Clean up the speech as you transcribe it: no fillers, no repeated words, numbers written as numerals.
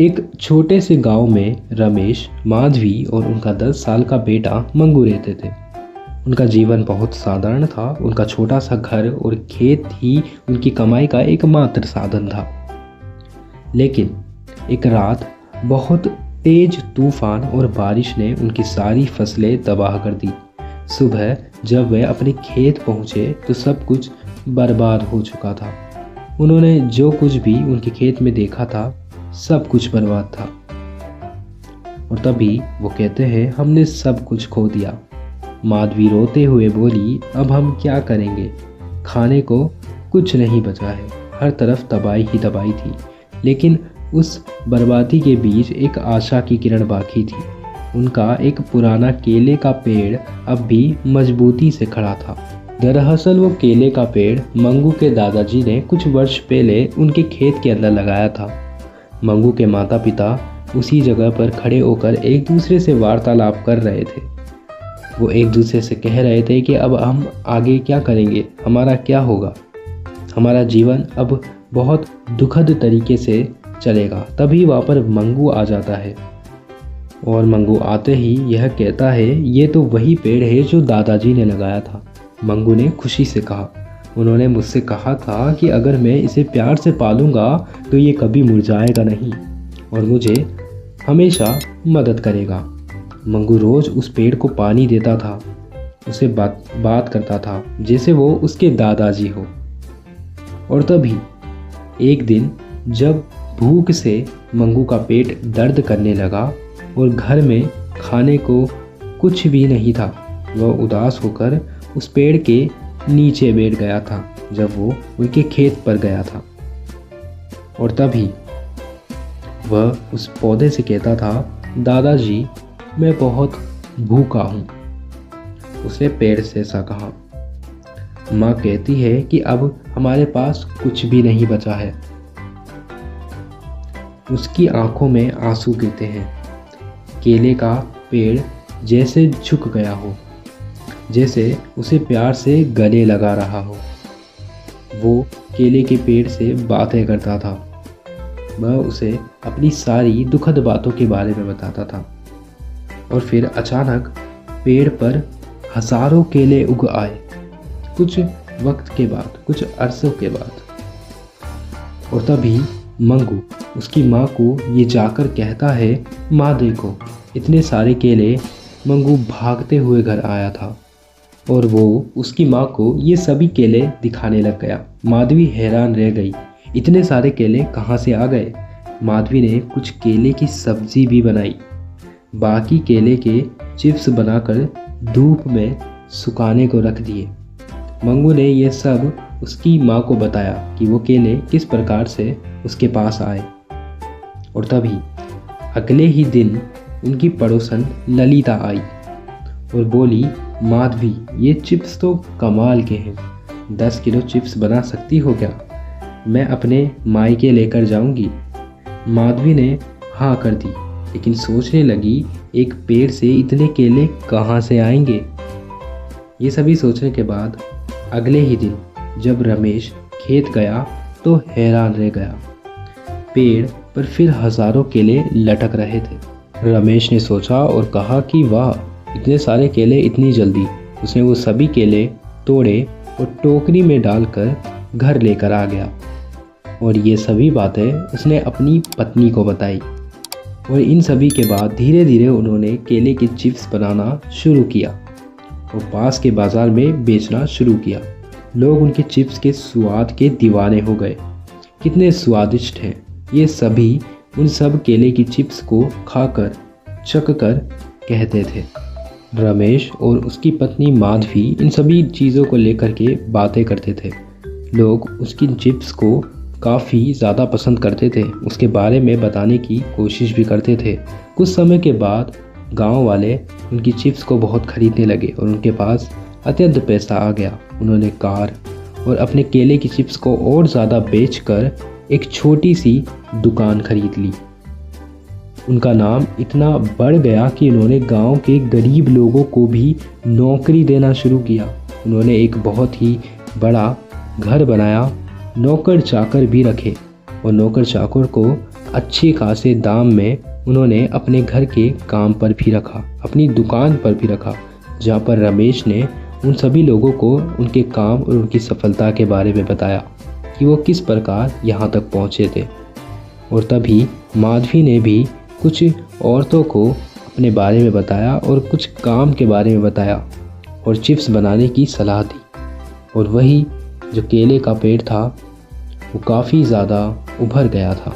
एक छोटे से गांव में रमेश, माधवी और उनका 10 साल का बेटा मंगू रहते थे। उनका जीवन बहुत साधारण था। उनका छोटा सा घर और खेत ही उनकी कमाई का एकमात्र साधन था। लेकिन एक रात बहुत तेज तूफान और बारिश ने उनकी सारी फसलें तबाह कर दी। सुबह जब वे अपने खेत पहुंचे तो सब कुछ बर्बाद हो चुका था। उन्होंने जो कुछ भी उनके खेत में देखा था सब कुछ बर्बाद था। और तभी वो कहते हैं, हमने सब कुछ खो दिया। माधवी रोते हुए बोली, अब हम क्या करेंगे? खाने को कुछ नहीं बचा है। हर तरफ तबाही ही तबाही थी। लेकिन उस बर्बादी के बीच एक आशा की किरण बाकी थी। उनका एक पुराना केले का पेड़ अब भी मजबूती से खड़ा था। दरअसल वो केले का पेड़ मंगू के दादाजी ने कुछ वर्ष पहले उनके खेत के अंदर लगाया था। मंगू के माता पिता उसी जगह पर खड़े होकर एक दूसरे से वार्तालाप कर रहे थे। वो एक दूसरे से कह रहे थे कि अब हम आगे क्या करेंगे, हमारा क्या होगा, हमारा जीवन अब बहुत दुखद तरीके से चलेगा। तभी वहाँ पर मंगू आ जाता है और मंगू आते ही यह कहता है, ये तो वही पेड़ है जो दादाजी ने लगाया था। मंगू ने खुशी से कहा, उन्होंने मुझसे कहा था कि अगर मैं इसे प्यार से पालूंगा तो ये कभी मुरझाएगा नहीं और मुझे हमेशा मदद करेगा। मंगू रोज उस पेड़ को पानी देता था, उसे बात करता था जैसे वो उसके दादाजी हो। और तभी एक दिन जब भूख से मंगू का पेट दर्द करने लगा और घर में खाने को कुछ भी नहीं था, वह उदास होकर उस पेड़ के नीचे बैठ गया था जब वो उनके खेत पर गया था। और तभी वह उस पौधे से कहता था, दादाजी मैं बहुत भूखा हूँ। उसने पेड़ से ऐसा कहा। माँ कहती है कि अब हमारे पास कुछ भी नहीं बचा है। उसकी आंखों में आंसू गिरते हैं। केले का पेड़ जैसे झुक गया हो, जैसे उसे प्यार से गले लगा रहा हो। वो केले के पेड़ से बातें करता था। वह उसे अपनी सारी दुखद बातों के बारे में बताता था। और फिर अचानक पेड़ पर हजारों केले उग आए, कुछ वक्त के बाद, कुछ अरसों के बाद। और तभी मंगू उसकी माँ को ये जाकर कहता है, माँ देखो इतने सारे केले। मंगू भागते हुए घर आया था और वो उसकी माँ को ये सभी केले दिखाने लग गया। माधवी हैरान रह गई, इतने सारे केले कहाँ से आ गए? माधवी ने कुछ केले की सब्जी भी बनाई, बाकी केले के चिप्स बनाकर धूप में सुखाने को रख दिए। मंगू ने यह सब उसकी माँ को बताया कि वो केले किस प्रकार से उसके पास आए। और तभी अगले ही दिन उनकी पड़ोसन ललिता आई और बोली, माधवी ये चिप्स तो कमाल के हैं, 10 किलो चिप्स बना सकती हो क्या? मैं अपने मायके लेकर जाऊंगी। माधवी ने हाँ कर दी, लेकिन सोचने लगी एक पेड़ से इतने केले कहाँ से आएंगे। ये सभी सोचने के बाद अगले ही दिन जब रमेश खेत गया तो हैरान रह गया। पेड़ पर फिर हजारों केले लटक रहे थे। रमेश ने सोचा और कहा कि वाह, इतने सारे केले इतनी जल्दी। उसने वो सभी केले तोड़े और टोकरी में डालकर घर लेकर आ गया। और ये सभी बातें उसने अपनी पत्नी को बताई। और इन सभी के बाद धीरे धीरे उन्होंने केले के चिप्स बनाना शुरू किया और पास के बाज़ार में बेचना शुरू किया। लोग उनके चिप्स के स्वाद के दीवाने हो गए। कितने स्वादिष्ट हैं ये सभी। उन सब केले की चिप्स को खाकर चखकर कहते थे। रमेश और उसकी पत्नी माधवी इन सभी चीज़ों को लेकर के बातें करते थे। लोग उसकी चिप्स को काफ़ी ज़्यादा पसंद करते थे, उसके बारे में बताने की कोशिश भी करते थे। कुछ समय के बाद गांव वाले उनकी चिप्स को बहुत खरीदने लगे और उनके पास अत्यंत पैसा आ गया। उन्होंने कार और अपने केले की चिप्स को और ज़्यादा बेचकर एक छोटी सी दुकान खरीद ली। उनका नाम इतना बढ़ गया कि उन्होंने गांव के गरीब लोगों को भी नौकरी देना शुरू किया। उन्होंने एक बहुत ही बड़ा घर बनाया, नौकर चाकर भी रखे और नौकर चाकर को अच्छे खासे दाम में उन्होंने अपने घर के काम पर भी रखा, अपनी दुकान पर भी रखा, जहाँ पर रमेश ने उन सभी लोगों को उनके काम और उनकी सफलता के बारे में बताया कि वो किस प्रकार यहाँ तक पहुँचे थे। और तभी माधवी ने भी कुछ औरतों को अपने बारे में बताया और कुछ काम के बारे में बताया और चिप्स बनाने की सलाह दी। और वही जो केले का पेड़ था वो काफ़ी ज़्यादा उभर गया था।